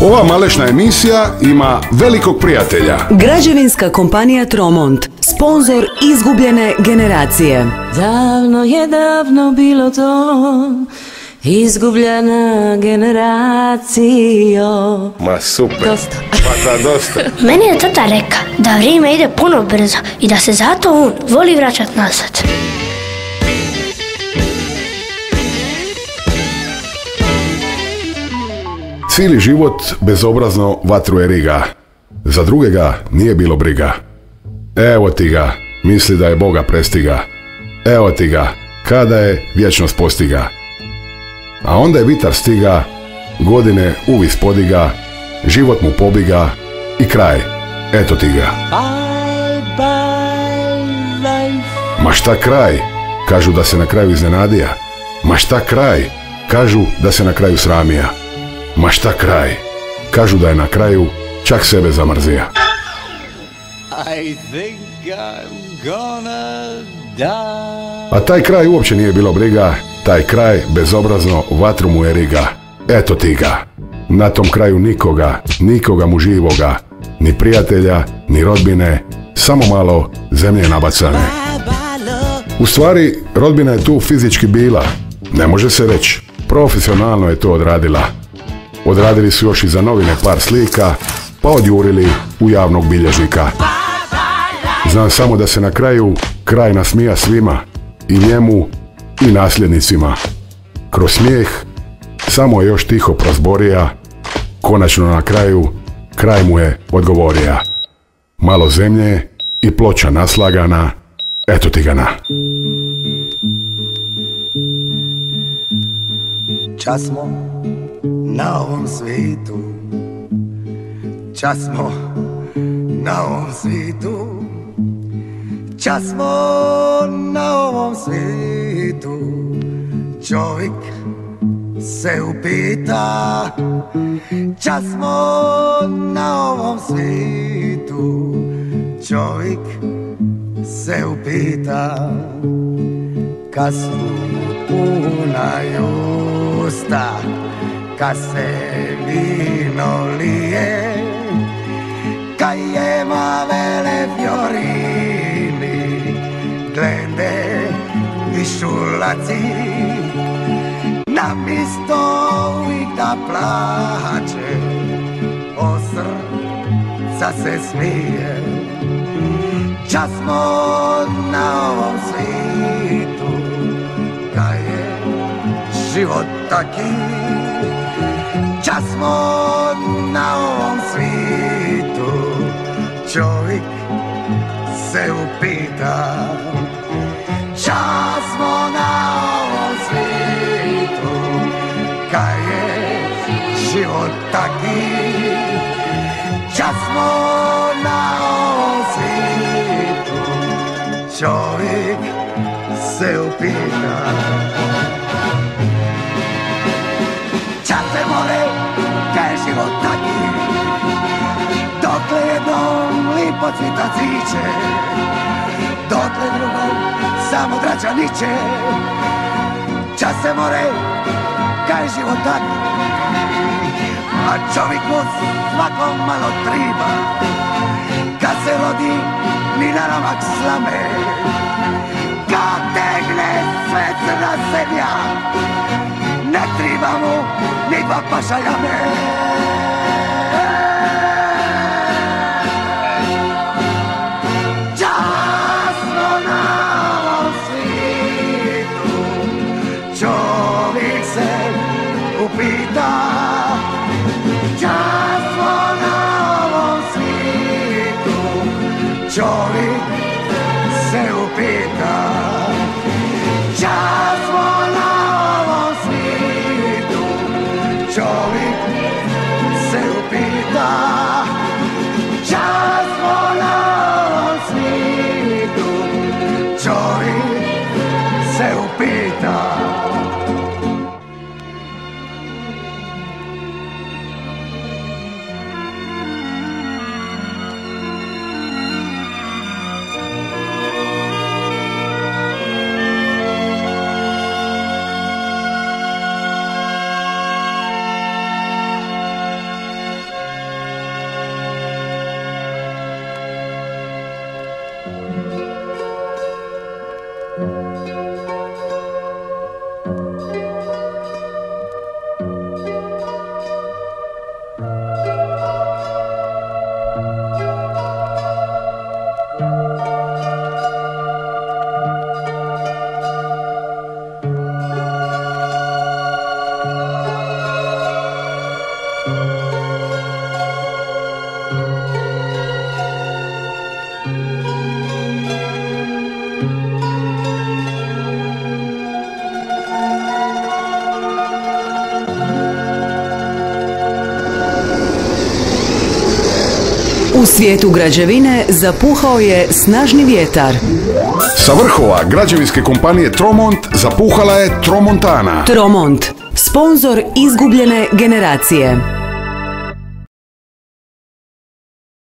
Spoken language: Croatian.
Ova malešna emisija ima velikog prijatelja. Građevinska kompanija Tromont, sponzor izgubljene generacije. Davno je davno bilo to, izgubljena generacijo. Ma super. Dosta. Pa da, dosta. Meni je tata reka da vrijeme ide puno brzo i da se zato on voli vraćat nazad. Cijeli život bezobrazno vatruje riga. Za drugega nije bilo briga. Evo ti ga, misli da je Boga prestiga. Evo ti ga, kada je vječnost postiga. A onda je vitar stiga, godine uvis podiga, život mu pobiga i kraj, eto ti ga. Bye, bye, life. Ma šta kraj? Kažu da se na kraju iznenadija. Ma šta kraj? Kažu da se na kraju sramija. Ma šta kraj? Kažu da je na kraju čak sebe zamrzija. I think I'm gonna die. A taj kraj uopće nije bilo briga, taj kraj bezobrazno vatru mu je riga. Eto ti ga. Na tom kraju nikoga mu živoga, ni prijatelja, ni rodbine, samo malo zemlje nabacane. U stvari, rodbina je tu fizički bila, ne može se reći, profesionalno je to odradila. Odradili su još i za novine par slika, pa odjurili u javnog bilježnika. Znam samo da se na kraju kraj nasmija svima, i njemu i nasljednicima. Kroz smijeh samo je još tiho prozborija, konačno na kraju kraj mu je odgovorija. Malo zemlje i ploča naslagana, eto ti ga na. Čas smo na ovom svijetu, čas smo na ovom svijetu, čas smo na ovom svijetu. Čovjek se upita, čas smo na ovom svijetu. Čovjek se upita, kad su puna usta, kad se vino lije, kad jema vele fiorini, glede višulaci, namisto uvijek da plače, o srca se smije. Čas smo na ovom svijetu, kad je život taki. Čas smo na ovom svijetu, čovjek se upita. Čas smo na ovom svijetu, kad je život taki. Čas smo na ovom svijetu, čovjek se upita. Čas se more, kad je život taki, dokle jednom lipo cvita cviće, dokle drugom samo drača niče. Čas se more, kad je život taki, a čovjek mu svakom malo triba. Kad se rodi, ni na namak slame, kad tegne sve crna zemlja, ne triba mu ni dva paša jame. Čas smo na ovom svijetu, čovjek se upita. Čas smo na ovom svijetu, čovjek se upita. Čas smo na ovom svijetu, čovjek se upita. Čas smo na ovom svijetu, čovjek se upita. U svijetu građevine zapuhao je snažni vjetar. Sa vrhova građevinske kompanije Tromont zapuhala je Tromontana. Tromont, sponzor izgubljene generacije.